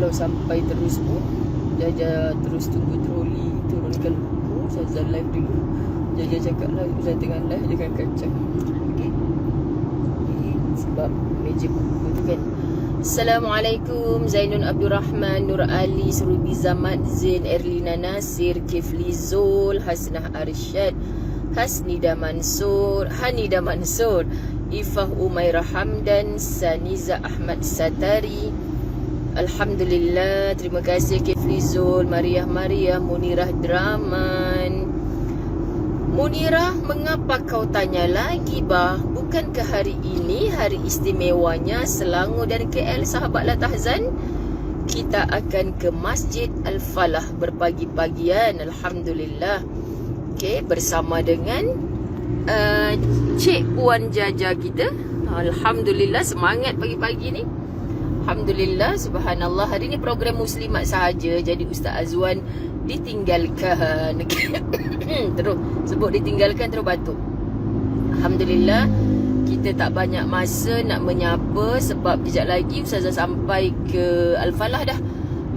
Kalau sampai terus pun Jaja terus tunggu troli turunkan buku. Ustazah live dulu. Jaja cakap lah Ustazah tengah live dengan kacang. Okay. Sebab meja buku tu kan. Assalamualaikum. Zainun Abdul Rahman, Nur Ali, Surubi Zaman, Zain, Erlina Nasir, Kifli Zul, Hasnah Arsyad, Hasnida Mansur, Hanida Mansur, Ifah Umairah Hamdan, Saniza Ahmad Satari. Alhamdulillah. Terima kasih Kifli Zul, Mariah, Munirah Draman. Munirah, mengapa kau tanya lagi bah? Bukankah hari ini hari istimewanya Selangor dan KL sahabatlah Tahzan? Kita akan ke Masjid Al-Falah berpagi-pagian. Alhamdulillah. Okey, bersama dengan Cik Puan Jaja kita. Alhamdulillah, semangat pagi-pagi ni. Alhamdulillah, subhanallah. Hari ni program muslimat sahaja. Jadi Ustaz Azwan ditinggalkan. Terus sebut ditinggalkan terus batuk. Alhamdulillah, kita tak banyak masa nak menyapa sebab kejap lagi Ustazah sampai ke Al-Falah dah.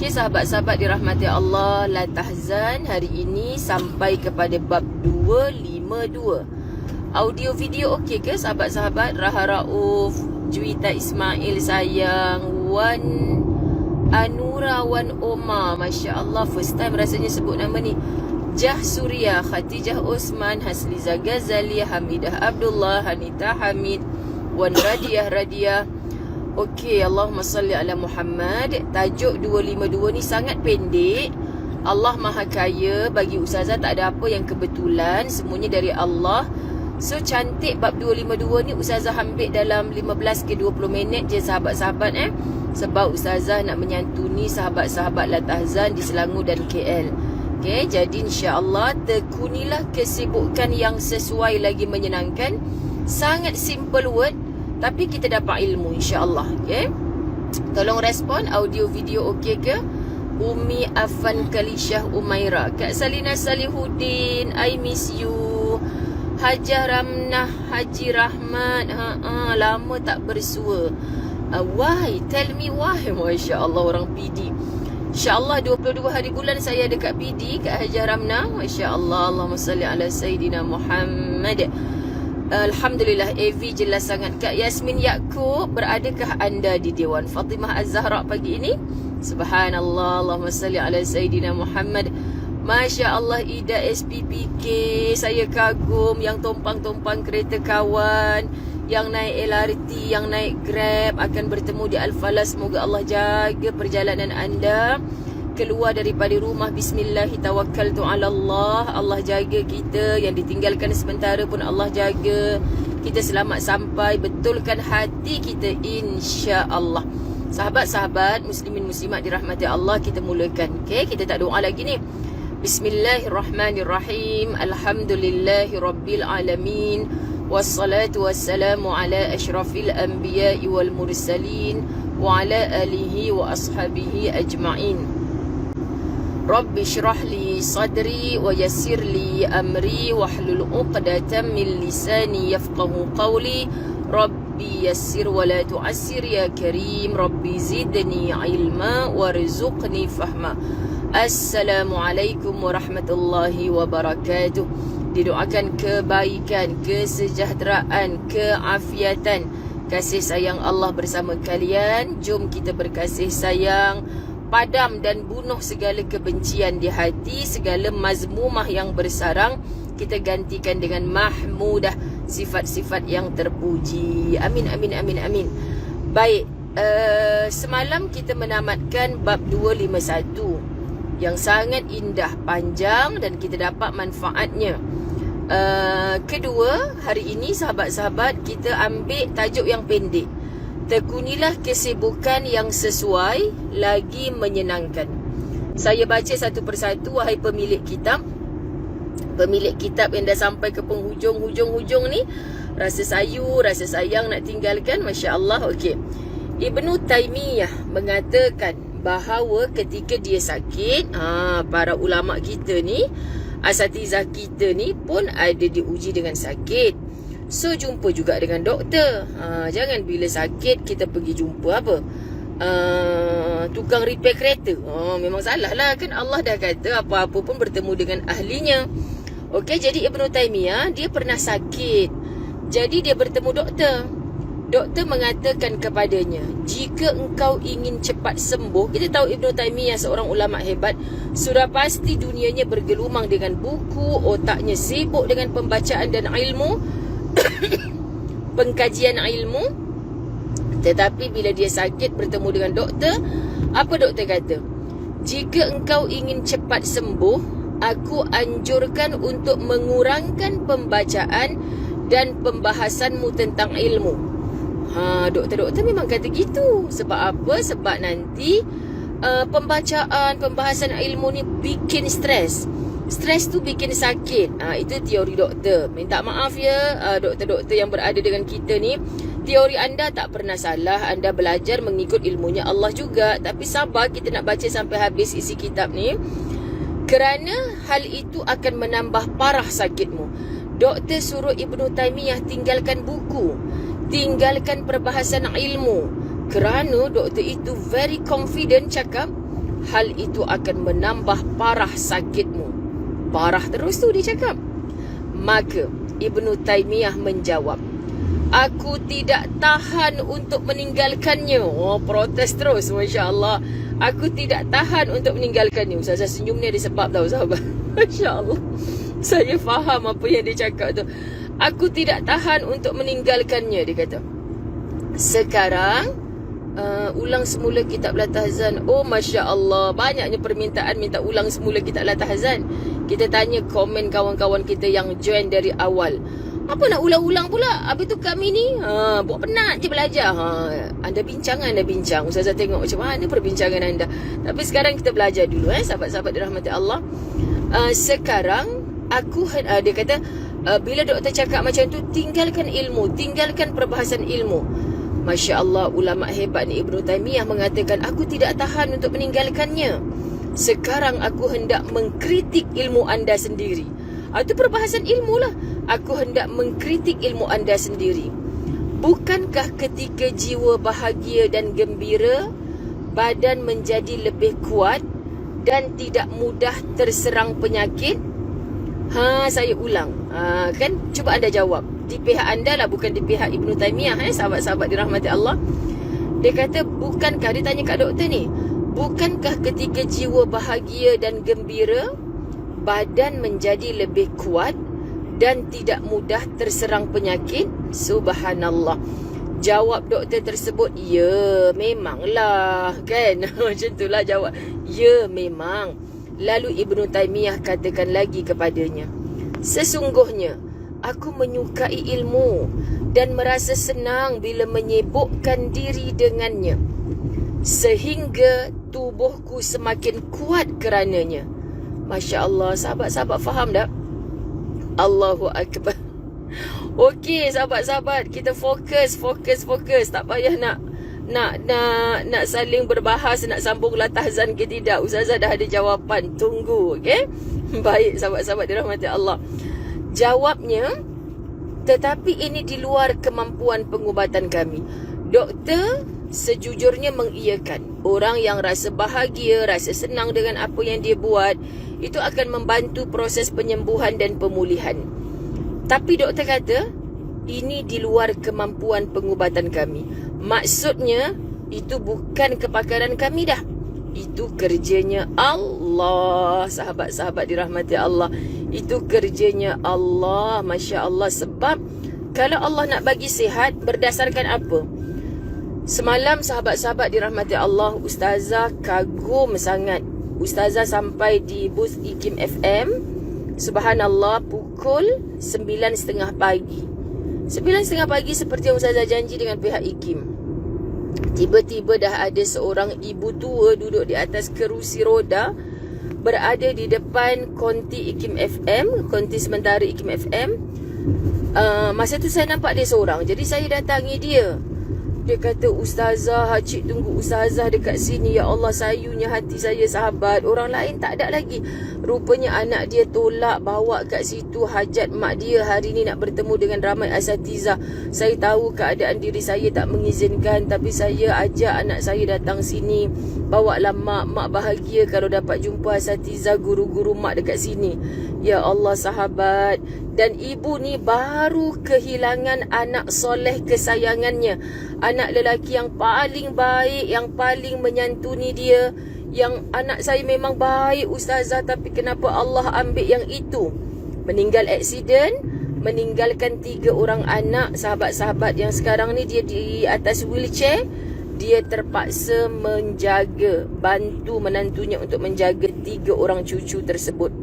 Okey, sahabat-sahabat dirahmati Allah, la tahzan hari ini sampai kepada bab 252. Audio video okey ke sahabat-sahabat? Raha Rauf, Juwita Ismail sayang, Wan Anura, Wan Omar, Masya Allah, first time rasanya sebut nama ni. Jah Suria, Khatijah Osman, Hasliza Ghazali, Hamidah Abdullah, Hanita Hamid, Wan Radiah. Okey, Allahumma salli ala Muhammad. Tajuk 252 ni sangat pendek. Allah Maha Kaya, bagi Ustazah tak ada apa yang kebetulan, semuanya dari Allah. So cantik bab 252 ni Ustazah ambil dalam 15 ke 20 minit je sahabat-sahabat sebab Ustazah nak menyantuni sahabat-sahabat La Tahzan di Selangor dan KL. Okay, jadi insya-Allah tekunilah kesibukan yang sesuai lagi menyenangkan. Sangat simple word tapi kita dapat ilmu insya-Allah. Okay, tolong respon audio video okey ke? Umi Afan Kalishah Umaira, Kak Salina Salihuddin, I miss you. Hajah Ramnah, Haji Rahmat, lama tak bersua. Why? Tell me why? Masya Allah, orang PD. InsyaAllah 22 hari bulan saya dekat PD, Kak Hajah Ramnah. Masya Allah. Allahumma salli ala Sayyidina Muhammad. Alhamdulillah, AV jelas sangat. Kak Yasmin Yaakob, beradakah anda di Dewan Fatimah Az-Zahra pagi ini? Subhanallah. Allahumma salli ala Sayyidina Muhammad. Masya Allah, Ida SPPK, saya kagum yang tumpang-tumpang kereta kawan, yang naik LRT, yang naik Grab akan bertemu di Al-Falah. Semoga Allah jaga perjalanan anda keluar daripada rumah. Bismillahirrahmanirrahim. Allah jaga kita, yang ditinggalkan sementara pun Allah jaga kita selamat sampai. Betulkan hati kita insya-Allah. Sahabat-sahabat muslimin muslimat dirahmati Allah, kita mulakan. Okey, kita tak doa lagi ni. Bismillahirrahmanirrahim. Alhamdulillahirabbil alamin. Wassalatu wassalamu ala asyrafil anbiya'i wal mursalin wa ala alihi wa ashabihi ajma'in. Rabbi syrah li sadri wa yassir li amri wahlul 'uqdatam min lisani yafqahu qawli. Rabbi yassir wa la tu'assir ya karim. Rabbi zidni ilma warzuqni fahma. Assalamualaikum warahmatullahi wabarakatuh. Didoakan kebaikan, kesejahteraan, keafiatan, kasih sayang Allah bersama kalian. Jom kita berkasih sayang, padam dan bunuh segala kebencian di hati, segala mazmumah yang bersarang kita gantikan dengan mahmudah, sifat-sifat yang terpuji. Amin, amin, amin, amin. Baik, semalam kita menamatkan bab 251 yang sangat indah, panjang dan kita dapat manfaatnya. Kedua, hari ini sahabat-sahabat kita ambil tajuk yang pendek. Tekunilah kesibukan yang sesuai lagi menyenangkan. Saya baca satu persatu, wahai pemilik kitab. Pemilik kitab yang dah sampai ke penghujung-hujung ni, rasa sayu, rasa sayang nak tinggalkan. Masya Allah. Okey, Ibnu Taymiyah mengatakan bahawa ketika dia sakit, para ulama kita ni, asatizah kita ni pun ada diuji dengan sakit. So jumpa juga dengan doktor. Jangan bila sakit kita pergi jumpa apa? tukang repair kereta. Memang salah lah kan. Allah dah kata apa-apa pun bertemu dengan ahlinya. Okey, jadi Ibn Taymiyah dia pernah sakit. Jadi dia bertemu doktor. Doktor mengatakan kepadanya, jika engkau ingin cepat sembuh, kita tahu Ibn Taymiyah seorang ulama hebat, sudah pasti dunianya bergelumang dengan buku, otaknya sibuk dengan pembacaan dan ilmu, pengkajian ilmu. Tetapi bila dia sakit bertemu dengan doktor, apa doktor kata? Jika engkau ingin cepat sembuh, aku anjurkan untuk mengurangkan pembacaan dan pembahasanmu tentang ilmu. Doktor-doktor memang kata gitu. Sebab apa? Sebab nanti pembahasan ilmu ni bikin stres. Stres tu bikin sakit. Itu teori doktor. Minta maaf ya doktor-doktor yang berada dengan kita ni. Teori anda tak pernah salah. Anda belajar mengikut ilmunya Allah juga. Tapi sabar, kita nak baca sampai habis isi kitab ni. Kerana hal itu akan menambah parah sakitmu. Doktor suruh Ibn Taymiyah tinggalkan buku, tinggalkan perbahasan ilmu. Kerana doktor itu very confident cakap hal itu akan menambah parah sakitmu. Parah terus tu dia cakap. Maka Ibn Taymiyah menjawab, aku tidak tahan untuk meninggalkannya. Protes terus, Masya Allah. Aku tidak tahan untuk meninggalkannya. Ustazah senyum ni ada sebab tau sahabat. Masya Allah. Saya faham apa yang dia cakap tu. Aku tidak tahan untuk meninggalkannya, dia kata. Sekarang ulang semula kitab Latahzan. Oh Masya Allah, banyaknya permintaan minta ulang semula kitab Latahzan. Kita tanya komen kawan-kawan kita yang join dari awal, apa nak ulang-ulang pula? Habis tu kami ni buat penat je belajar. Anda bincang. Ustazah tengok macam mana perbincangan anda. Tapi sekarang kita belajar dulu sahabat-sahabat dirahmati Allah. Sekarang aku dia kata, bila doktor cakap macam tu, tinggalkan ilmu, tinggalkan perbahasan ilmu. Masya Allah, ulama hebat ni Ibn Taymiyah mengatakan, aku tidak tahan untuk meninggalkannya. Sekarang aku hendak mengkritik ilmu anda sendiri. Itu perbahasan ilmu lah. Aku hendak mengkritik ilmu anda sendiri. Bukankah ketika jiwa bahagia dan gembira, badan menjadi lebih kuat dan tidak mudah terserang penyakit? Saya ulang. Kan cuba anda jawab. Di pihak anda lah, bukan di pihak Ibn Taymiyah. Sahabat-sahabat dirahmati Allah. Dia kata, bukankah, dia tanya kat doktor ni, bukankah ketika jiwa bahagia dan gembira, badan menjadi lebih kuat dan tidak mudah terserang penyakit? Subhanallah. Jawab doktor tersebut, ya memanglah, kan? Macam itulah jawab. Ya memang. Lalu Ibn Taymiyah katakan lagi kepadanya, sesungguhnya aku menyukai ilmu dan merasa senang bila menyibukkan diri dengannya, sehingga tubuhku semakin kuat kerananya. Masya Allah, sahabat-sahabat faham tak? Allahu Akbar. Okey sahabat-sahabat, kita fokus. Tak payah nak saling berbahas, nak sambung Latahzan ke tidak. Ustazah dah ada jawapan. Tunggu, okey? Baik sahabat-sahabat dirahmati Allah. Jawabnya, tetapi ini di luar kemampuan pengubatan kami. Doktor sejujurnya mengiyakan. Orang yang rasa bahagia, rasa senang dengan apa yang dia buat, itu akan membantu proses penyembuhan dan pemulihan. Tapi doktor kata, ini di luar kemampuan pengubatan kami. Maksudnya, itu bukan kepakaran kami dah. Itu kerjanya Allah. Sahabat-sahabat dirahmati Allah, itu kerjanya Allah. Masya Allah. Sebab kalau Allah nak bagi sihat, berdasarkan apa? Semalam sahabat-sahabat dirahmati Allah, Ustazah kagum sangat. Ustazah sampai di booth IKIM FM, subhanallah, pukul 9.30 pagi. 9.30 pagi seperti yang Ustazah janji dengan pihak IKIM. Tiba-tiba dah ada seorang ibu tua duduk di atas kerusi roda, berada di depan konti IKIM FM, konti sementara IKIM FM. Masa tu saya nampak dia seorang. Jadi saya datangi dia. Dia kata, ustazah, cik tunggu ustazah dekat sini. Ya Allah, sayunya hati saya sahabat. Orang lain tak ada lagi. Rupanya anak dia tolak bawa kat situ hajat mak dia hari ni nak bertemu dengan ramai asatizah. Saya tahu keadaan diri saya tak mengizinkan, tapi saya ajak anak saya datang sini. Bawalah mak. Mak bahagia kalau dapat jumpa asatizah, guru-guru mak dekat sini. Ya Allah sahabat. Dan ibu ni baru kehilangan anak soleh kesayangannya. Anak lelaki yang paling baik, yang paling menyantuni dia. Yang anak saya memang baik ustazah, tapi kenapa Allah ambil yang itu? Meninggal aksiden, meninggalkan 3 orang anak. Sahabat-sahabat yang sekarang ni dia di atas wheelchair. Dia terpaksa menjaga, bantu menantunya untuk menjaga 3 orang cucu tersebut.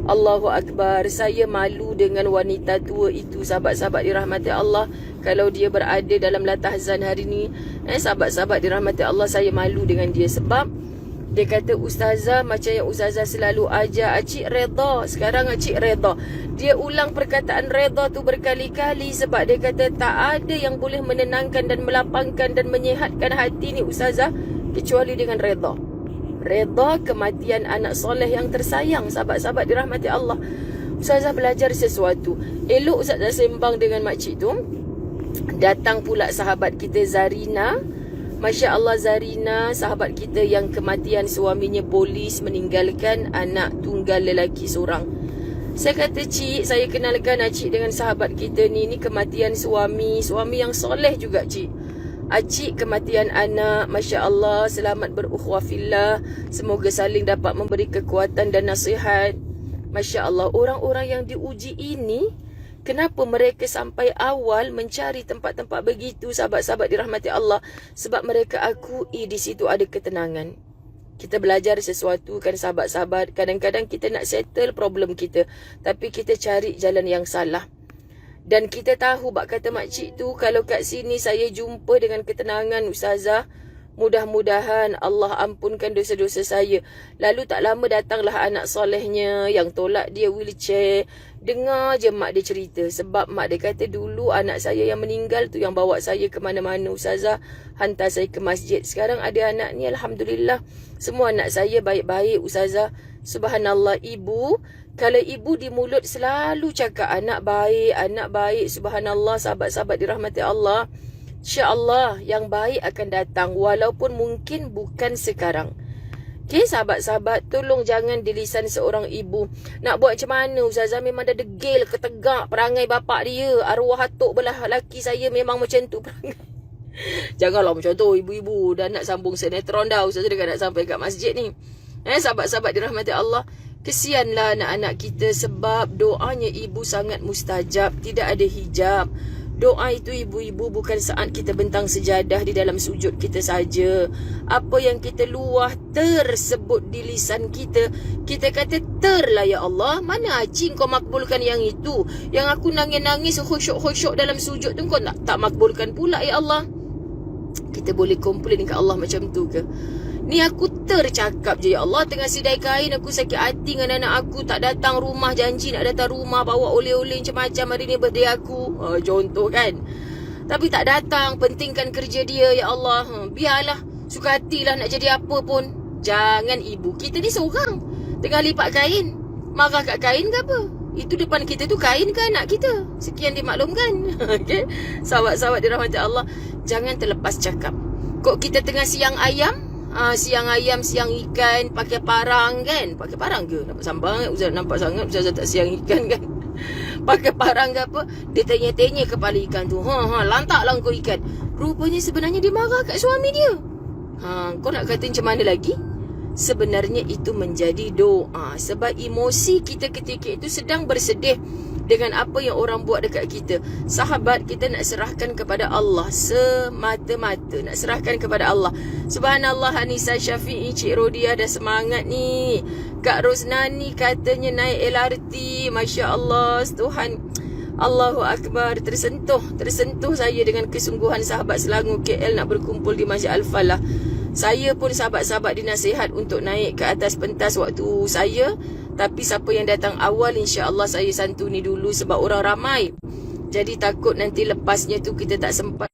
Allahu Akbar. Saya malu dengan wanita tua itu, sahabat-sahabat dirahmati Allah. Kalau dia berada dalam latahzan hari ni, sahabat-sahabat dirahmati Allah, saya malu dengan dia. Sebab dia kata, ustazah, macam yang ustazah selalu ajar, acik redha. Sekarang acik redha. Dia ulang perkataan redha tu berkali-kali. Sebab dia kata tak ada yang boleh menenangkan dan melapangkan dan menyihatkan hati ni ustazah, kecuali dengan redha. Redha kematian anak soleh yang tersayang, sahabat-sahabat dirahmati Allah. Ustazah belajar sesuatu. Elok ustazah sembang dengan makcik tu, datang pula sahabat kita Zarina. Masya Allah, Zarina, sahabat kita yang kematian suaminya polis, meninggalkan anak tunggal lelaki seorang. Saya kata, cik, saya kenalkan cik dengan sahabat kita ni kematian suami yang soleh juga, cik. Acik kematian anak, Masya Allah, selamat berukhuwah fillah. Semoga saling dapat memberi kekuatan dan nasihat. Masya Allah, orang-orang yang diuji ini, kenapa mereka sampai awal mencari tempat-tempat begitu, sahabat-sahabat dirahmati Allah? Sebab mereka akui di situ ada ketenangan. Kita belajar sesuatu kan sahabat-sahabat. Kadang-kadang kita nak settle problem kita, tapi kita cari jalan yang salah. Dan kita tahu, bak kata makcik tu, kalau kat sini saya jumpa dengan ketenangan ustazah, mudah-mudahan Allah ampunkan dosa-dosa saya. Lalu tak lama datanglah anak solehnya yang tolak dia wheelchair. Dengar je mak dia cerita. Sebab mak dia kata, dulu anak saya yang meninggal tu yang bawa saya ke mana-mana ustazah, hantar saya ke masjid. Sekarang ada anak ni, alhamdulillah. Semua anak saya baik-baik ustazah. Subhanallah, ibu, kalau ibu di mulut selalu cakap anak baik, subhanallah, sahabat-sahabat dirahmati Allah, insya-Allah yang baik akan datang, walaupun mungkin bukan sekarang. Okay, sahabat-sahabat, tolong jangan di lisan seorang ibu. Nak buat macam mana ustazah, memang dah degil, ketegak perangai bapak dia. Arwah atuk belah laki saya memang macam tu perangai. Janganlah macam tu ibu-ibu. Dah nak sambung sinetron dah ustazah, dekat nak sampai kat masjid ni. Sahabat-sahabat dirahmati Allah, kesianlah anak-anak kita sebab doanya ibu sangat mustajab. Tidak ada hijab. Doa itu ibu-ibu bukan saat kita bentang sejadah di dalam sujud kita saja. Apa yang kita luah tersebut di lisan kita, kita kata terlah ya Allah. Mana acing kau makbulkan yang itu? Yang aku nangis-nangis khusyuk-khusyuk dalam sujud tu kau tak makbulkan pula ya Allah. Kita boleh komplain ke Allah macam tu ke? Ni aku tercakap je ya Allah, tengah sidai kain aku sakit hati dengan anak aku, tak datang rumah, janji nak datang rumah, bawa oleh-oleh macam-macam hari ni birthday aku. Contoh kan. Tapi tak datang, pentingkan kerja dia ya Allah. Biarlah, suka hatilah nak jadi apa pun. Jangan ibu, kita ni seorang tengah lipat kain, marah kat kain ke apa? Itu depan kita tu kain ke anak kita? Sekian dimaklumkan. Okay? Sahabat-sahabat dirahmati Allah, jangan terlepas cakap. Kok kita tengah siang ayam, siang ayam, siang ikan, pakai parang kan? Pakai parang ke? Nampak sambang, Ustaz nampak sangat Ustaz tak siang ikan kan? Pakai parang ke apa? Dia tanya-tanya kepala ikan tu. Lantaklah kau ikan. Rupanya sebenarnya dia marah kat suami dia. Kau nak kata macam mana lagi? Sebenarnya itu menjadi doa. Sebab emosi kita ketika itu sedang bersedih dengan apa yang orang buat dekat kita. Sahabat, kita nak serahkan kepada Allah semata-mata. Nak serahkan kepada Allah. Subhanallah, Anissa Syafi'i, Cik Rodia dah semangat ni. Kak Rosnani katanya naik LRT. Masya Allah, Tuhan. Allahu Akbar. Tersentuh saya dengan kesungguhan sahabat Selangor KL nak berkumpul di Masjid Al-Falah. Saya pun sahabat-sahabat dinasihat untuk naik ke atas pentas waktu saya. Tapi siapa yang datang awal, insya-Allah saya santuni dulu sebab orang ramai. Jadi takut nanti lepasnya tu kita tak sempat.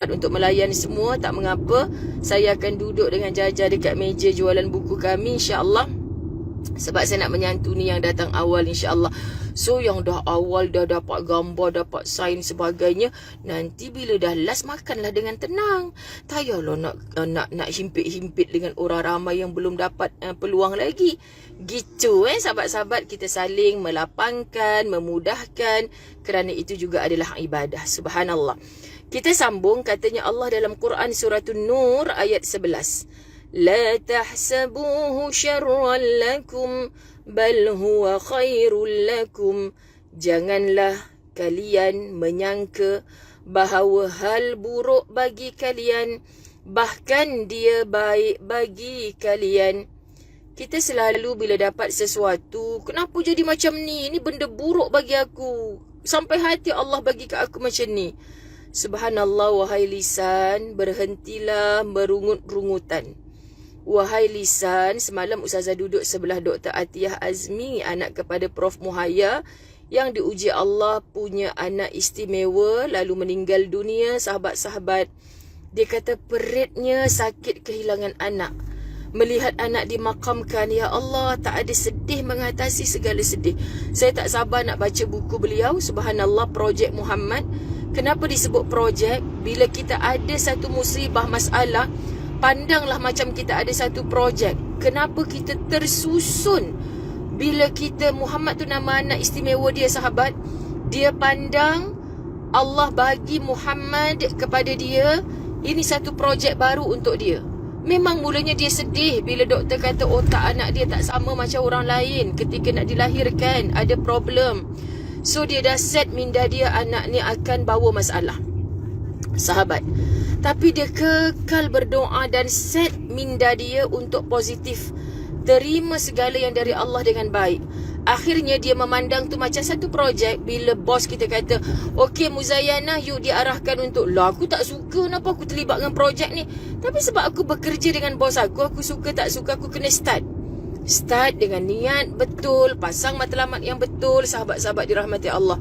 untuk melayan semua. Tak mengapa, saya akan duduk dengan Jaja dekat meja jualan buku kami, insya-Allah. Sebab saya nak menyantuni yang datang awal, insya-Allah. So yang dah awal dah dapat gambar, dapat sign sebagainya, nanti bila dah last, makanlah dengan tenang. Tak payahlah nak himpit-himpit dengan orang ramai yang belum dapat peluang lagi. Gitu sahabat-sahabat, kita saling melapangkan, memudahkan, kerana itu juga adalah ibadah. Subhanallah. Kita sambung, katanya Allah dalam Quran surah An-Nur ayat 11. La tahsabuhu syarran lakum bal huwa khairul lakum. Janganlah kalian menyangka bahawa hal buruk bagi kalian, bahkan dia baik bagi kalian. Kita selalu bila dapat sesuatu, kenapa jadi macam ni? Ini benda buruk bagi aku. Sampai hati Allah bagi ke aku macam ni. Subhanallah, wahai lisan, berhentilah merungut-rungutan. Wahai lisan, semalam Ustazah duduk sebelah Dr. Atiyah Azmi, anak kepada Prof. Muhaya, yang diuji Allah punya anak istimewa, lalu meninggal dunia, sahabat-sahabat. Dia kata peritnya sakit kehilangan anak. Melihat anak dimakamkan, ya Allah, tak ada sedih mengatasi segala sedih. Saya tak sabar nak baca buku beliau, subhanallah, Projek Muhammad. Kenapa disebut projek? Bila kita ada satu musibah, masalah, pandanglah macam kita ada satu projek. Kenapa kita tersusun? Bila kita, Muhammad tu nama anak istimewa dia, sahabat. Dia pandang Allah bagi Muhammad kepada dia, ini satu projek baru untuk dia. Memang mulanya dia sedih bila doktor kata otak anak dia tak sama macam orang lain ketika nak dilahirkan, ada problem. So dia dah set minda dia anak ni akan bawa masalah, sahabat. Tapi dia kekal berdoa dan set minda dia untuk positif, terima segala yang dari Allah dengan baik. Akhirnya dia memandang tu macam satu projek. Bila bos kita kata, okey Muzayanah, yuk diarahkan untuk, lah aku tak suka, kenapa aku terlibat dengan projek ni? Tapi sebab aku bekerja dengan bos aku suka tak suka, aku kena start dengan niat betul, pasang matlamat yang betul, sahabat-sahabat dirahmati Allah.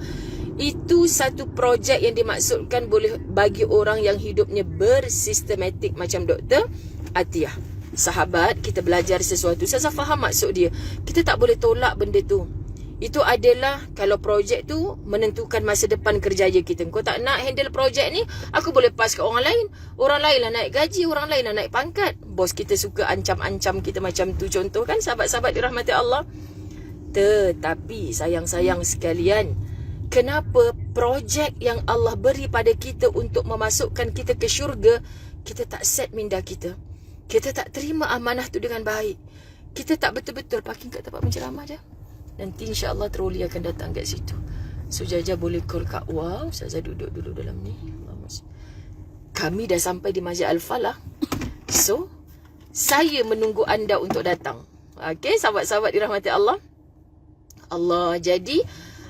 Itu satu projek yang dimaksudkan boleh bagi orang yang hidupnya bersistematik macam Dr. Atiyah. Sahabat, kita belajar sesuatu, saya faham maksud dia. Kita tak boleh tolak benda tu. Itu adalah kalau projek tu menentukan masa depan kerjaya kita. Kau tak nak handle projek ni, aku boleh pass ke orang lain. Orang lain lah naik gaji, orang lain lah naik pangkat. Bos kita suka ancam-ancam kita macam tu, contoh kan, sahabat-sahabat dirahmati Allah. Tetapi sayang-sayang sekalian, kenapa projek yang Allah beri pada kita untuk memasukkan kita ke syurga, kita tak set minda kita? Kita tak terima amanah tu dengan baik. Kita tak betul-betul parking kat tempat penceramah je. Nanti insya-Allah troli akan datang kat situ. So Jaja boleh call Kak Wow, Ustazah duduk dulu dalam ni. Kami dah sampai di Masjid Al-Falah. So saya menunggu anda untuk datang. Okey, sahabat-sahabat dirahmati Allah. Jadi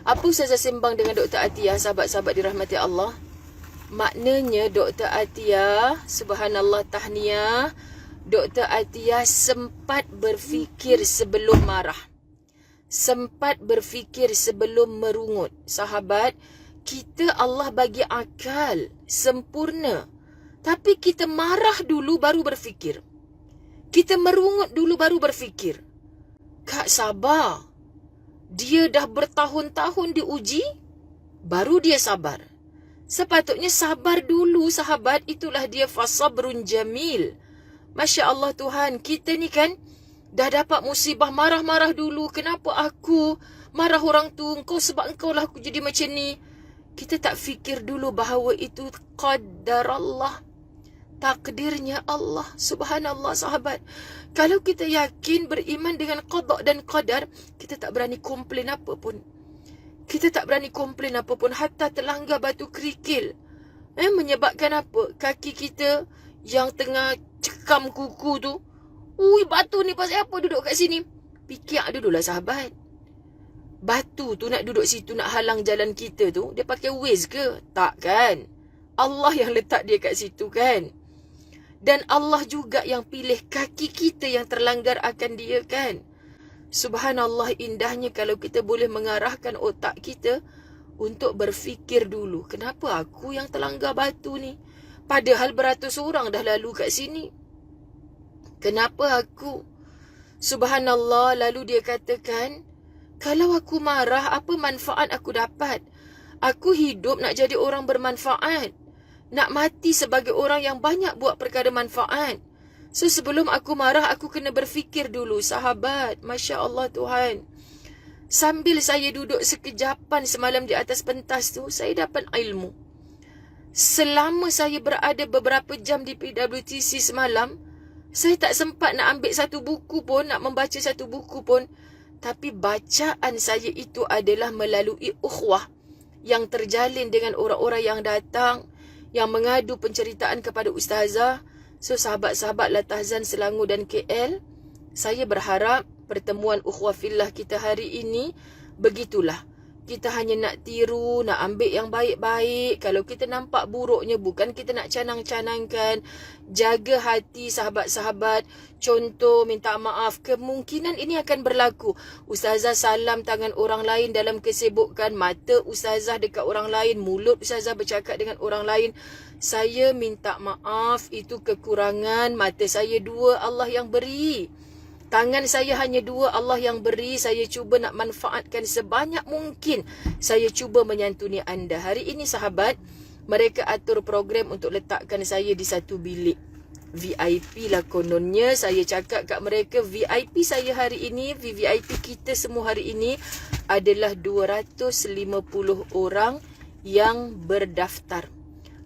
apa Ustazah sembang dengan Dr. Atiyah, sahabat-sahabat dirahmati Allah? Maknanya Dr. Atiyah, subhanallah, tahniah, Dr. Atiyah sempat berfikir sebelum marah. Sempat berfikir sebelum merungut. Sahabat, kita Allah bagi akal sempurna. Tapi kita marah dulu baru berfikir. Kita merungut dulu baru berfikir. Kak sabar. Dia dah bertahun-tahun diuji, baru dia sabar. Sepatutnya sabar dulu, sahabat. Itulah dia fasabrun jamil. Masya Allah Tuhan, kita ni kan dah dapat musibah, marah-marah dulu. Kenapa aku marah orang tu? Engkau, sebab engkau lah aku jadi macam ni. Kita tak fikir dulu bahawa itu qadar Allah, takdirnya Allah. Subhanallah, sahabat. Kalau kita yakin beriman dengan qada dan qadar, kita tak berani komplain apa pun. Kita tak berani komplain apa pun. Hatta terlanggar batu kerikil, menyebabkan apa? Kaki kita yang tengah cekam kuku tu, ui, batu ni pasal apa duduk kat sini? Fikir dululah, sahabat. Batu tu nak duduk situ, nak halang jalan kita tu, dia pakai Waze ke? Tak kan? Allah yang letak dia kat situ kan? Dan Allah juga yang pilih kaki kita yang terlanggar akan dia kan? Subhanallah, indahnya kalau kita boleh mengarahkan otak kita untuk berfikir dulu. Kenapa aku yang terlanggar batu ni? Padahal beratus orang dah lalu kat sini. Kenapa aku? Subhanallah, lalu dia katakan, kalau aku marah, apa manfaat aku dapat? Aku hidup nak jadi orang bermanfaat. Nak mati sebagai orang yang banyak buat perkara manfaat. So sebelum aku marah, aku kena berfikir dulu. Sahabat, Masya Allah Tuhan. Sambil saya duduk sekejapan semalam di atas pentas tu, saya dapat ilmu. Selama saya berada beberapa jam di PWTC semalam, saya tak sempat nak ambil satu buku pun, nak membaca satu buku pun. Tapi bacaan saya itu adalah melalui ukhuwah yang terjalin dengan orang-orang yang datang, yang mengadu penceritaan kepada Ustazah. So sahabat-sahabat Latahzan Selangor dan KL, saya berharap pertemuan ukhuwah fillah kita hari ini begitulah. Kita hanya nak tiru, nak ambil yang baik-baik. Kalau kita nampak buruknya, bukan kita nak canang-canangkan. Jaga hati sahabat-sahabat. Contoh, minta maaf. Kemungkinan ini akan berlaku. Ustazah salam tangan orang lain dalam kesibukan. Mata Ustazah dekat orang lain. Mulut Ustazah bercakap dengan orang lain. Saya minta maaf, itu kekurangan. Mata saya dua, Allah yang beri. Tangan saya hanya dua, Allah yang beri. Saya cuba nak manfaatkan sebanyak mungkin. Saya cuba menyantuni anda. Hari ini sahabat, mereka atur program untuk letakkan saya di satu bilik VIP lah kononnya. Saya cakap kat mereka, VIP saya hari ini, VIP kita semua hari ini adalah 250 orang yang berdaftar.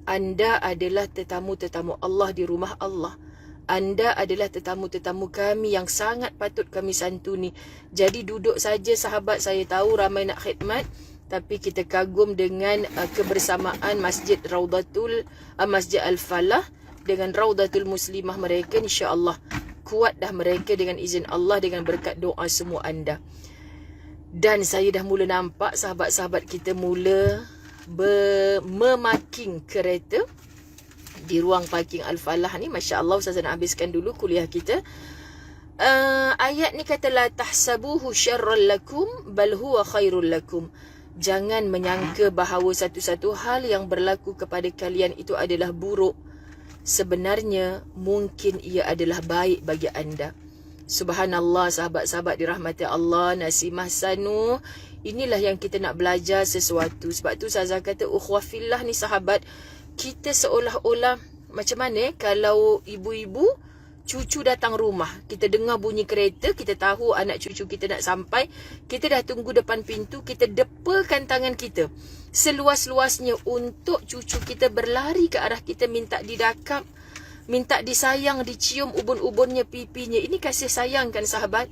Anda adalah tetamu-tetamu Allah di rumah Allah. Anda adalah tetamu-tetamu kami yang sangat patut kami santuni. Jadi duduk saja sahabat, saya tahu ramai nak khidmat, tapi kita kagum dengan kebersamaan Masjid Masjid Al-Falah dengan Raudatul Muslimah mereka. InsyaAllah kuat dah mereka dengan izin Allah, dengan berkat doa semua anda. Dan saya dah mula nampak sahabat-sahabat kita mula memaking kereta di ruang parking Al-Falah ni. Masya Allah, Ustazah nak habiskan dulu kuliah kita. Ayat ni kata, la tahsabuhu syarran lakum bal huwa khairul lakum. Jangan menyangka bahawa satu-satu hal yang berlaku kepada kalian itu adalah buruk. Sebenarnya mungkin ia adalah baik bagi anda. Subhanallah sahabat-sahabat dirahmati Allah, Nasimah Sanu. Inilah yang kita nak belajar sesuatu. Sebab tu Ustazah kata ukhuwah fillah ni sahabat, kita seolah-olah macam mana kalau ibu-ibu cucu datang rumah, kita dengar bunyi kereta, kita tahu anak cucu kita nak sampai, kita dah tunggu depan pintu, kita depakan tangan kita seluas-luasnya untuk cucu kita berlari ke arah kita, minta didakap, minta disayang, dicium ubun-ubunnya, pipinya. Ini kasih sayang kan sahabat?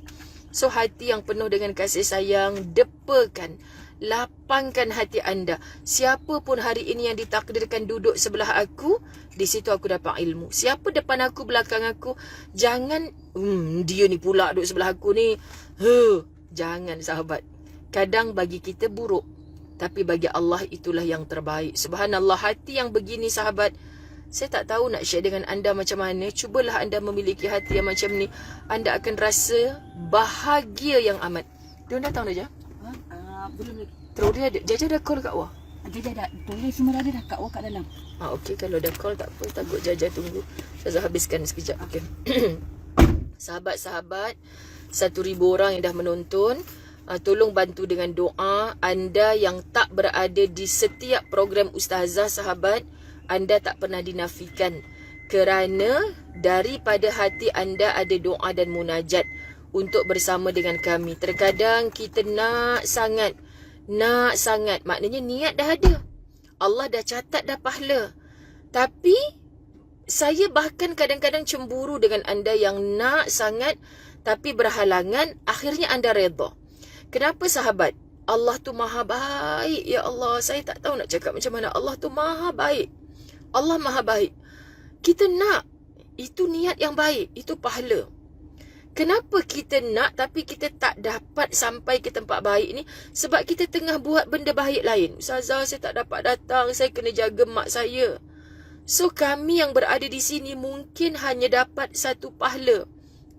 So hati yang penuh dengan kasih sayang, depakan, lapangkan hati anda. Siapa pun hari ini yang ditakdirkan duduk sebelah aku, di situ aku dapat ilmu. Siapa depan aku, belakang aku, jangan dia ni pula duduk sebelah aku ni. Jangan sahabat. Kadang bagi kita buruk, tapi bagi Allah itulah yang terbaik. Subhanallah, hati yang begini sahabat, saya tak tahu nak share dengan anda macam mana. Cubalah anda memiliki hati yang macam ni, anda akan rasa bahagia yang amat. Dia datang dah je? Belum lagi. Terus dia ada. Jaja dah call kat awak? Jaja dah. Tulis semua ada dah kat awak kat dalam. Okey, kalau dah call tak apa. Takut Jaja tunggu. Saya habiskan sekejap. Okey. Sahabat-sahabat, 1,000 orang yang dah menonton, tolong bantu dengan doa. Anda yang tak berada di setiap program Ustazah sahabat, anda tak pernah dinafikan. Kerana daripada hati anda ada doa dan munajat untuk bersama dengan kami. Terkadang kita nak sangat, maknanya niat dah ada, Allah dah catat dah pahala. Tapi saya bahkan kadang-kadang cemburu dengan anda yang nak sangat tapi berhalangan, akhirnya anda redha. Kenapa sahabat? Allah tu maha baik. Ya Allah, saya tak tahu nak cakap macam mana. Allah tu maha baik. Allah maha baik. Kita nak, itu niat yang baik, itu pahala. Kenapa kita nak tapi kita tak dapat sampai ke tempat baik ni? Sebab kita tengah buat benda baik lain. Ustazah, saya tak dapat datang, saya kena jaga mak saya. So kami yang berada di sini mungkin hanya dapat satu pahala,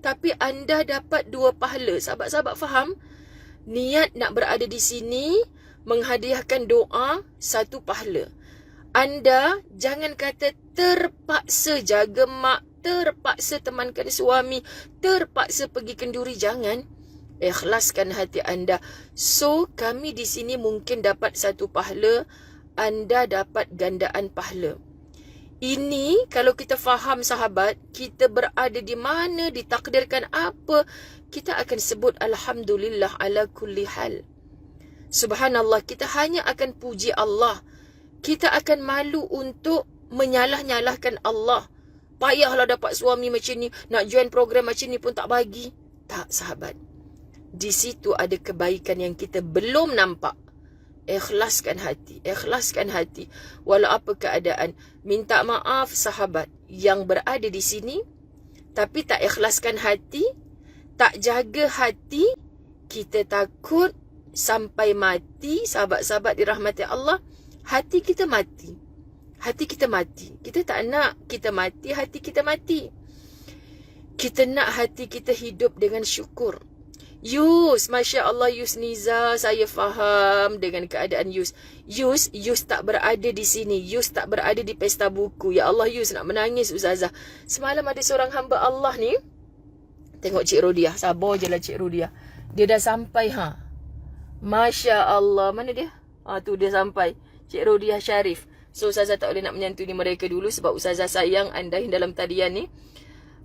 tapi anda dapat 2 pahala. Sahabat-sahabat faham? Niat nak berada di sini, menghadiahkan doa, 1 pahala. Anda jangan kata terpaksa jaga mak, terpaksa temankan suami, terpaksa pergi kenduri. Jangan. Ikhlaskan hati anda. So, kami di sini mungkin dapat satu pahala, anda dapat gandaan pahala. Ini kalau kita faham sahabat, kita berada di mana, ditakdirkan apa, kita akan sebut Alhamdulillah ala kulli hal. Subhanallah, kita hanya akan puji Allah. Kita akan malu untuk menyalah-nyalahkan Allah. Payahlah dapat suami macam ni, nak join program macam ni pun tak bagi. Tak sahabat. Di situ ada kebaikan yang kita belum nampak. Ikhlaskan hati. Ikhlaskan hati. Walau apa keadaan. Minta maaf sahabat yang berada di sini, tapi tak ikhlaskan hati, tak jaga hati. Kita takut sampai mati. Sahabat-sahabat dirahmati Allah, hati kita mati. Hati kita mati. Kita tak nak kita mati, hati kita mati. Kita nak hati kita hidup dengan syukur. Yus, Masya Allah Yus Niza, saya faham dengan keadaan Yus. Yus tak berada di sini. Yus tak berada di pesta buku. Ya Allah, Yus nak menangis Ustazah. Semalam ada seorang hamba Allah ni. Tengok Cik Rodiah. Sabar je lah Cik Rodiah. Dia dah sampai Masya Allah. Mana dia? Tu dia sampai. Cik Rodiah Syarif. So Ustazah tak boleh nak menyantuni mereka dulu sebab Ustazah sayang anda yang dalam talian ni.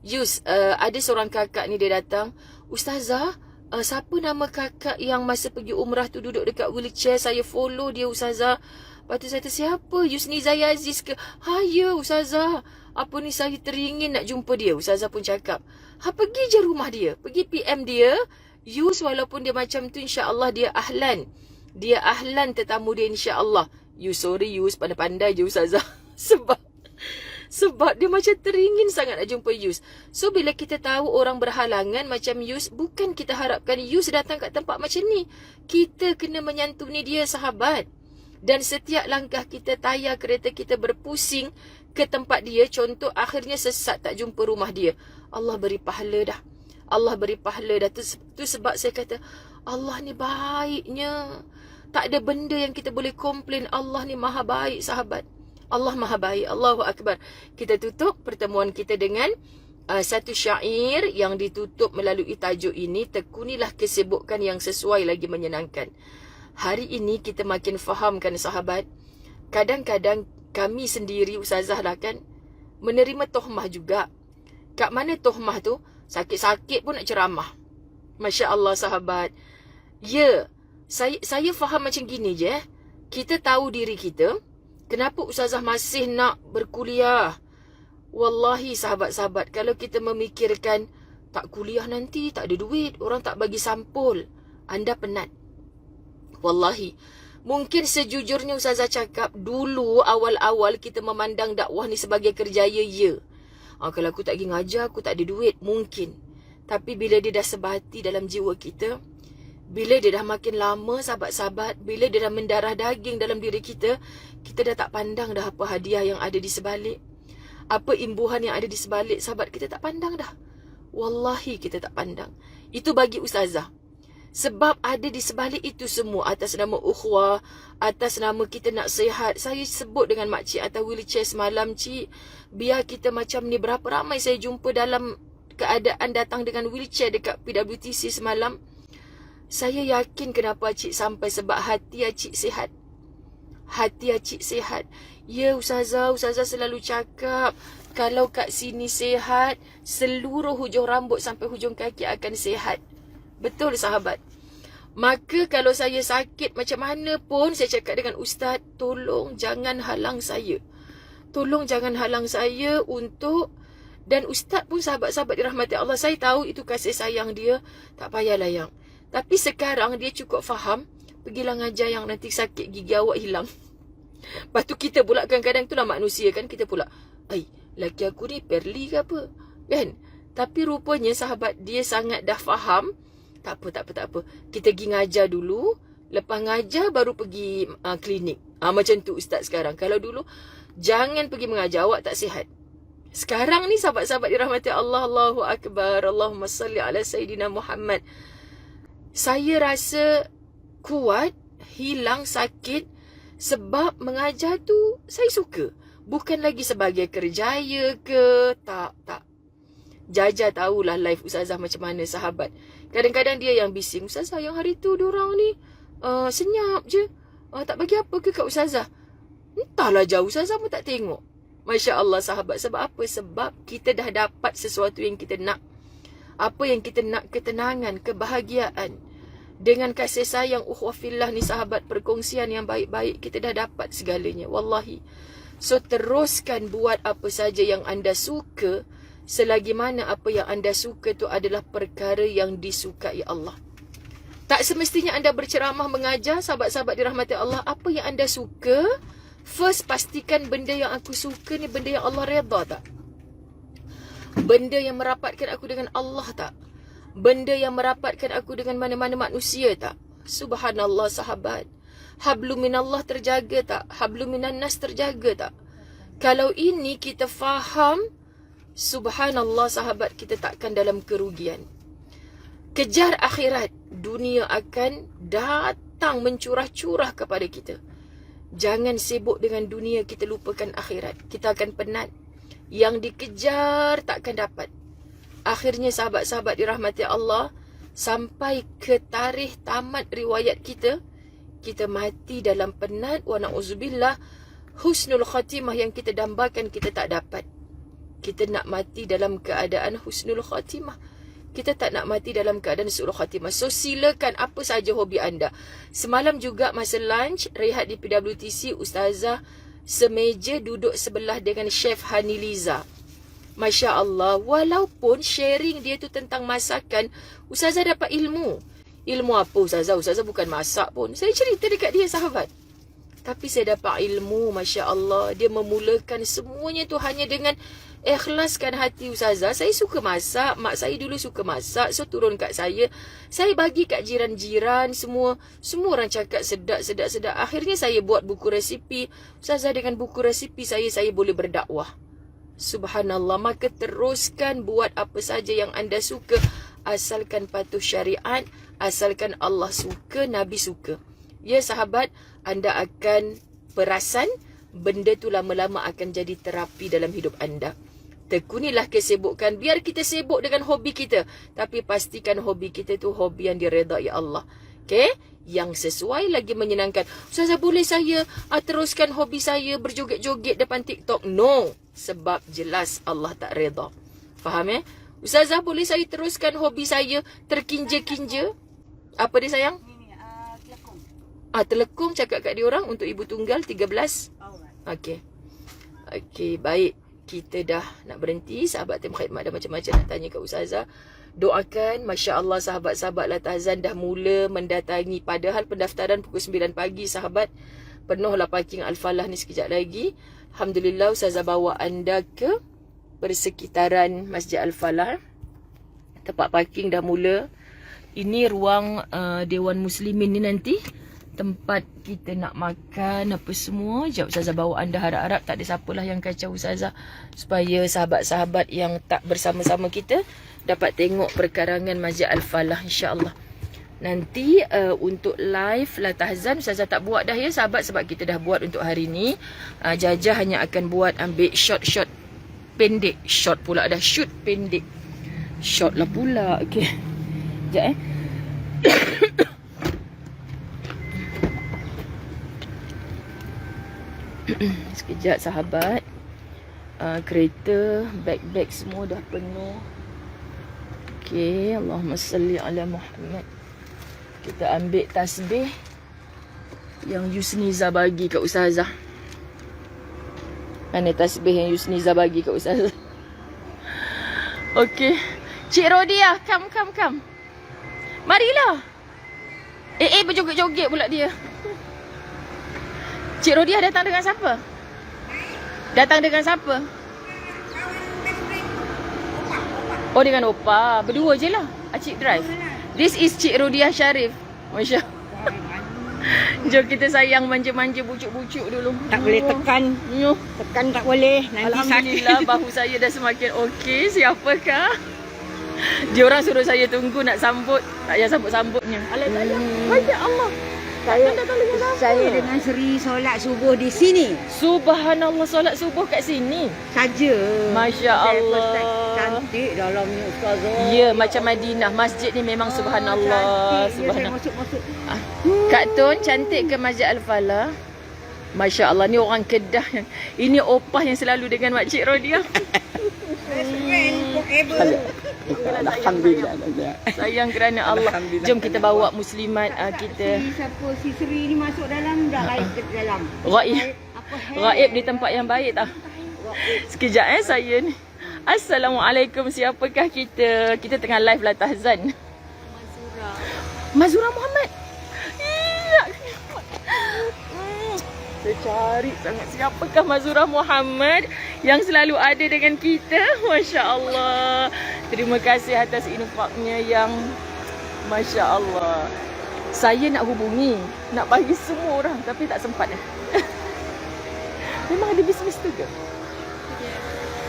Yus, ada seorang kakak ni dia datang. Ustazah, siapa nama kakak yang masa pergi umrah tu duduk dekat wheelchair? Saya follow dia Ustazah. Lepas tu saya kata, siapa? Yusni Zaya Aziz ke? Ya Ustazah. Apa ni, saya teringin nak jumpa dia. Ustazah pun cakap, pergi je rumah dia. Pergi PM dia. Yus, walaupun dia macam tu, insya-Allah dia ahlan. Dia ahlan tetamu dia insya-Allah. Yus, sorry Yus, pandai-pandai je Ustazah. Sebab dia macam teringin sangat nak jumpa Yus. So, bila kita tahu orang berhalangan macam Yus, bukan kita harapkan Yus datang kat tempat macam ni. Kita kena menyantuni dia sahabat. Dan setiap langkah kita tayar kereta kita berpusing ke tempat dia, contoh akhirnya sesat tak jumpa rumah dia, Allah beri pahala dah. Allah beri pahala dah. Tu sebab saya kata, Allah ni baiknya. Tak ada benda yang kita boleh komplain. Allah ni maha baik sahabat. Allah maha baik. Allahu Akbar. Kita tutup pertemuan kita dengan satu syair yang ditutup melalui tajuk ini. Tekunilah kesibukan yang sesuai lagi menyenangkan. Hari ini kita makin fahamkan sahabat. Kadang-kadang kami sendiri Ustazah lah kan, menerima tohmah juga. Kat mana tohmah tu? Sakit-sakit pun nak ceramah. Masya Allah sahabat. Ya, saya faham macam gini je. Kita tahu diri kita. Kenapa Ustazah masih nak berkuliah? Wallahi sahabat-sahabat, kalau kita memikirkan tak kuliah nanti, tak ada duit, orang tak bagi sampul, anda penat. Wallahi. Mungkin sejujurnya Ustazah cakap, dulu awal-awal kita memandang dakwah ni sebagai kerjaya, ya. Kalau aku tak pergi ngajar, aku tak ada duit, mungkin. Tapi bila dia dah sebati dalam jiwa kita, bila dia dah makin lama sahabat-sahabat, bila dia dah mendarah daging dalam diri kita, kita dah tak pandang dah apa hadiah yang ada di sebalik, apa imbuhan yang ada di sebalik. Sahabat, kita tak pandang dah. Wallahi kita tak pandang. Itu bagi Ustazah. Sebab ada di sebalik itu semua, atas nama ukhuwah, atas nama kita nak sihat. Saya sebut dengan makcik atas wheelchair semalam, cik, biar kita macam ni, berapa ramai saya jumpa dalam keadaan datang dengan wheelchair dekat PWTC semalam. Saya yakin kenapa Cik sampai, sebab hati Cik sihat. Hati Cik sihat. Ya Ustazah selalu cakap, kalau kat sini sihat, seluruh hujung rambut sampai hujung kaki akan sihat. Betul sahabat. Maka kalau saya sakit macam mana pun, saya cakap dengan Ustaz, tolong jangan halang saya. Tolong jangan halang saya untuk... Dan Ustaz pun sahabat-sahabat dirahmati Allah, saya tahu itu kasih sayang dia, tak payahlah yang. Tapi sekarang dia cukup faham, pergilah ngajar yang nanti sakit gigi awak hilang. Lepas tu kita pula kadang-kadang tu lah manusia kan, kita pula, laki aku ni perli ke apa? Kan? Tapi rupanya sahabat, dia sangat dah faham. Tak apa. Kita pergi ngajar dulu, lepas ngajar baru pergi klinik. Macam tu Ustaz sekarang. Kalau dulu, jangan pergi mengajar, awak tak sihat. Sekarang ni sahabat-sahabat dirahmati Allah, Allahu Akbar, Allahumma salli ala Sayyidina Muhammad. Saya rasa kuat, hilang sakit Sebab mengajar tu saya suka. Bukan lagi sebagai kerjaya ke. Tak. Jaja tahulah live Ustazah macam mana sahabat. Kadang-kadang dia yang bising. Ustazah yang hari tu diorang ni senyap je. Tak bagi apa ke kat Ustazah? Entahlah jauh Ustazah pun tak tengok. Masya Allah sahabat. Sebab apa? Sebab kita dah dapat sesuatu yang kita nak. Apa yang kita nak, ketenangan, kebahagiaan. Dengan kasih sayang ukhwafillah ni sahabat, perkongsian yang baik-baik, kita dah dapat segalanya. Wallahi. So teruskan buat apa saja yang anda suka, selagi mana apa yang anda suka tu adalah perkara yang disukai Allah. Tak semestinya anda berceramah mengajar, sahabat-sahabat dirahmati Allah, apa yang anda suka, first pastikan benda yang aku suka ni benda yang Allah redha tak? Benda yang merapatkan aku dengan Allah tak? Benda yang merapatkan aku dengan mana-mana manusia tak? Subhanallah sahabat. Hablum minallah terjaga tak? Hablum minan nas terjaga tak? Kalau ini kita faham, subhanallah sahabat, kita takkan dalam kerugian. Kejar akhirat, dunia akan datang mencurah-curah kepada kita. Jangan sibuk dengan dunia, kita lupakan akhirat. Kita akan penat. Yang dikejar takkan dapat. Akhirnya sahabat-sahabat dirahmati Allah, sampai ke tarikh tamat riwayat kita, kita mati dalam penat, wa na'udzubillah, husnul khatimah yang kita dambakan kita tak dapat. Kita nak mati dalam keadaan husnul khatimah. Kita tak nak mati dalam keadaan su'ul khatimah. So silakan apa saja hobi anda. Semalam juga masa lunch, rehat di PWTC, Ustazah semeja duduk sebelah dengan Chef Haniliza. Masya Allah, walaupun sharing dia tu tentang masakan, Ustazah dapat ilmu. Ilmu apa Ustazah? Ustazah bukan masak pun. Saya cerita dekat dia sahabat. Tapi saya dapat ilmu, Masya Allah. Dia memulakan semuanya tu hanya dengan ikhlaskan hati Ustazah. Saya suka masak, mak saya dulu suka masak, so turun kat saya. Saya bagi kat jiran-jiran, semua orang cakap sedap. Akhirnya saya buat buku resipi. Ustazah, dengan buku resipi saya boleh berdakwah. Subhanallah. Maka teruskan buat apa saja yang anda suka, asalkan patuh syariat, asalkan Allah suka, Nabi suka. Ya sahabat, anda akan perasan benda tu lama-lama akan jadi terapi dalam hidup anda. Tekunilah kesibukan. Biar kita sibuk dengan hobi kita, tapi pastikan hobi kita tu hobi yang diredai Allah. Okay? Yang sesuai lagi menyenangkan. Ustazah, boleh saya teruskan hobi saya berjoget-joget depan TikTok? No. Sebab jelas Allah tak redha. Faham Ustazah, boleh saya teruskan hobi saya terkinja-kinja? Apa dia sayang? Telekung. Telekung, cakap kat dia orang untuk ibu tunggal 13. Okey. Okey, baik. Kita dah nak berhenti. Sahabat tim khidmat dah macam-macam nak tanya kat Ustazah. Doakan, Masya Allah sahabat-sahabat Latazan dah mula mendatangi. Padahal pendaftaran pukul 9 pagi sahabat. Penuhlah parking Al-Falah ni sekejap lagi. Alhamdulillah Ustazah bawa anda ke persekitaran Masjid Al-Falah. Tempat parking dah mula. Ini ruang Dewan Muslimin ni nanti. Tempat kita nak makan apa semua. Sekejap Ustazah bawa anda harap-harap tak ada siapalah yang kacau Ustazah. Supaya sahabat-sahabat yang tak bersama-sama kita dapat tengok perkarangan Masjid Al-Falah, insya-Allah. Nanti untuk live Latazan Ustazah tak buat dah ya sahabat, sebab kita dah buat untuk hari ni. Jaja hanya akan buat ambil shot pendek. Shot pula dah, shoot pendek. Shot lah pula. Okey. Sekejap sekejap sahabat. Kereta, beg-beg semua dah penuh. Okey, Allahumma salli ala Muhammad. Kita ambil tasbih yang Yusniza bagi kat Ustazah. Mana tasbih yang Yusniza bagi kat Ustazah? Okey. Cik Rodia, come. Marilah. Berjoget-joget pula dia. Cik Rodia datang dengan siapa? Oh, dengan Opa. Berdua je lah. Cik drive. This is Cik Rodia Sharif. Masya Allah. Jom kita sayang manja-manja bucuk-bucuk dulu. Tak boleh tekan. Tekan tak boleh. Nanti Alhamdulillah sakit. bahu saya dah semakin okey. Siapakah? Dia orang suruh saya tunggu nak sambut. Tak payah sambut-sambutnya. Alah. Masya Allah. Saya dengan Seri solat subuh di sini Subhanallah, solat subuh kat sini. saja. Masya Allah. Cantik dalamnya ustazah. Ya, macam Madinah. Masjid ni memang subhanallah. Cantik. Ya, saya Subhanallah. masuk-masuk. Kak Tun, cantik ke Masjid Al-Falah? Masya Allah, ni orang Kedah. Ini opah yang selalu dengan Makcik Rodia. Alhamdulillah. Sayang kerana Allah. Jom kita bawa muslimat kita. Si Seri ni masuk dalam, dah lain ke dalam. Raib. Raib di tempat yang baik tak? Sekejap saya ni. Assalamualaikum, siapakah kita? Kita tengah live lah Tahzan. Mazura Muhammad. Iya. Saya cari sangat siapakah Mazura Muhammad yang selalu ada dengan kita. Masya Allah. Terima kasih atas infaknya yang Masya Allah. Saya nak hubungi, nak bagi semua orang tapi tak sempat. Memang ada bisnes tu ke?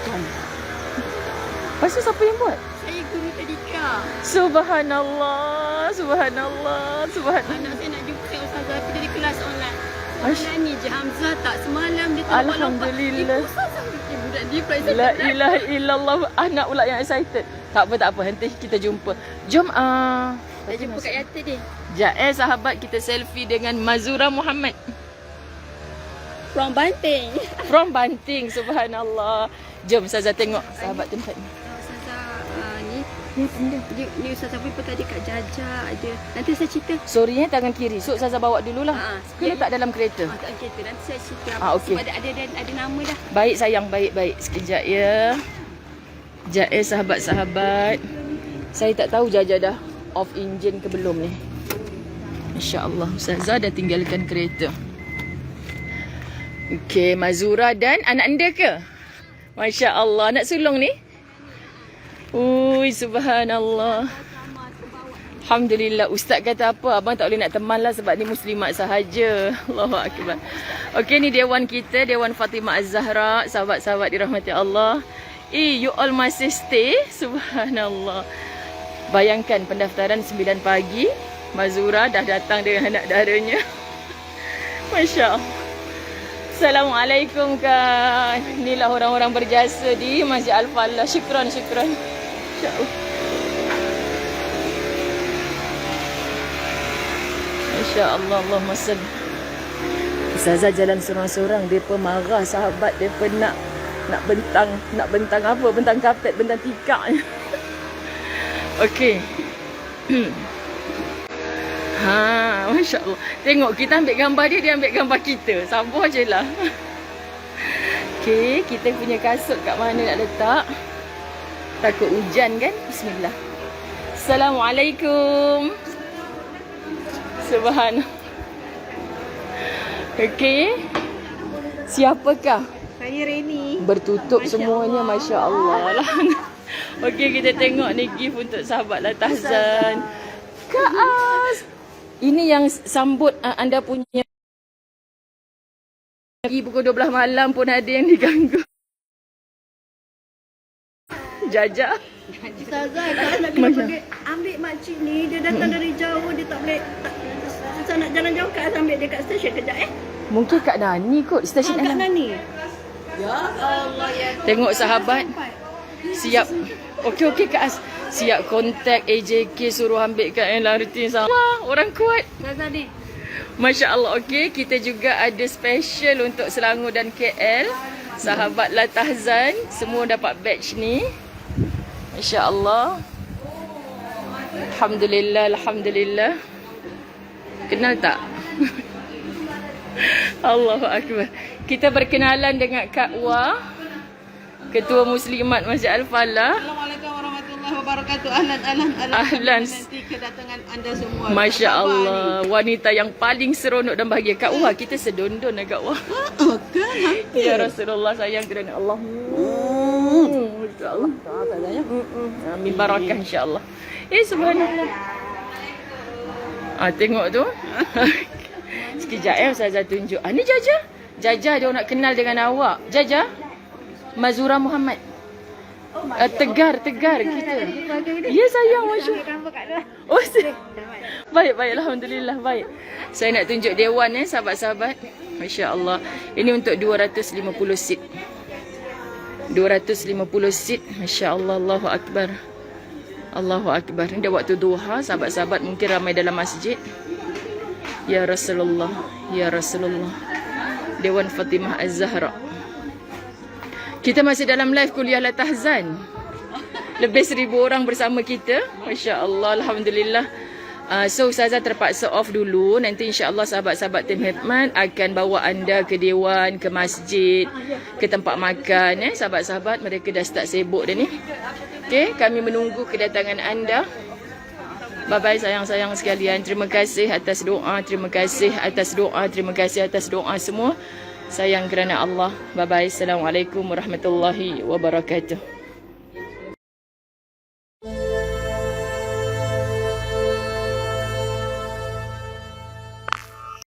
Kan? Lepas tu siapa yang buat? Saya guru tadika. Subhanallah, subhanallah, subhanallah. Anak saya nak jumpa Ustazah tapi dia di kelas online. Ash- Mana ni je Hamzah tak semalam dia tak Alhamdulillah. Ibu Ustazah fikir budak dia pula La ilaha illallah. Anak pula yang excited. Tak apa, tak apa. Nanti kita jumpa. Jom. Dah jumpa kat Yata dia. Sekejap sahabat, kita selfie dengan Mazura Muhammad. From Banting. From Banting, subhanallah. Jom Ustazah tengok sahabat tempat ni. Ustazah ni ni Ustazah pun tadi kat Jajah ada. Nanti saya cerita. Sorry tangan kiri. So Ustazah bawa dululah. Ke letak dalam kereta? Tak cerita. Nanti saya cerita. Okey. Sebab ada nama dah. Baik sayang, baik. Sekejap ya. Sekejap sahabat-sahabat. Saya tak tahu Jajah dah off engine ke belum ni. InsyaAllah Ustazah dah tinggalkan kereta. Okey, Mazura dan anak anda ke? Masya Allah, anak sulung ni? Ui, subhanallah. Alhamdulillah. Ustaz kata apa? Abang tak boleh nak teman lah sebab ni muslimat sahaja. Allahu Akbar. Okey, ni Dewan kita, Dewan Fatimah Az-Zahra. Sahabat-sahabat dirahmati Allah. You all masih stay? Subhanallah. Bayangkan pendaftaran 9 pagi. Mazura dah datang dengan anak daranya. Masya Allah. Assalamualaikum Kak. Inilah orang-orang berjasa di Masjid Al-Falah. Syukran. InsyaAllah. InsyaAllah. Allahumma salli. Ustazah jalan seorang-seorang. Dia pun marah sahabat. Dia pun nak bentang apa? Bentang kapet, bentang tikar. Okey. Masya Allah. Tengok, kita ambil gambar dia, dia ambil gambar kita. Sabar je lah. Okey, kita punya kasut kat mana nak letak? Takut hujan kan? Bismillah. Assalamualaikum. Subhanallah. Okey. Siapakah? Saya Reni. Bertutup Masya semuanya. Allah. Masya Allah lah. Okey, kita tengok ni gift untuk sahabat lah Tahzan. Kak As. Ini yang sambut anda punya pukul 12 malam pun ada yang diganggu. Jajah. Ustazah kalau nak pergi ambil makcik ni, dia datang dari jauh, dia tak boleh susah nak jalan jauh Kak ambil dia kat stesen kejap Mungkin Kak Nani kot stesen Kak alam. Nani. Ya Allah ya. Tengok sahabat. Siap. Okey Kak As. Siap kontak AJK suruh ambil kat LRT sama. Orang kuat. Ustazah ni. Masya Allah. Okey, kita juga ada special untuk Selangor dan KL. Sahabat lah Tahzan. Semua dapat badge ni. Masya Allah. Alhamdulillah. Kenal tak? Allahu Akbar. Kita berkenalan dengan Kak Wah, Ketua Muslimat Masjid Al-Falah. Assalamualaikum warahmatullahi wabarakatuh. Ahlan. Nanti kedatangan anda semua. Masya Allah. Wanita yang paling seronok dan bahagia. Kak Wah, kita sedondon lah Kak Wah. Ya Rasulullah, sayang kerana Allah. InsyaAllah. Amin barakah insyaAllah. Subhanallah. Tengok tu. Sekejap Ustazah tunjuk. Ni Jajah. Jajah dia nak kenal dengan awak. Jajah. Mazura Muhammad. Tegar kita. Ya sayang, Masya. Oh, baik, alhamdulillah, baik. Saya nak tunjuk dewan sahabat-sahabat. Masya-Allah. Ini untuk 250 seat. 250 seat. Masya-Allah, Allahu akbar. Allahu akbar. Ini dah waktu duha, sahabat-sahabat mungkin ramai dalam masjid. Ya Rasulullah, ya Rasulullah. Dewan Fatimah Az-Zahra. Kita masih dalam live kuliah La Tahzan. Lebih 1000 orang bersama kita. Masya-Allah, alhamdulillah. So Ustazah terpaksa off dulu. Nanti insya-Allah sahabat-sahabat tim khidmat akan bawa anda ke dewan, ke masjid, ke tempat makan sahabat-sahabat. Mereka dah start sibuk dah ni. Okey, kami menunggu kedatangan anda. Bye-bye sayang-sayang sekalian. Terima kasih atas doa, terima kasih atas doa, terima kasih atas doa semua. Sayang kerana Allah. Bye-bye. Assalamualaikum warahmatullahi wabarakatuh.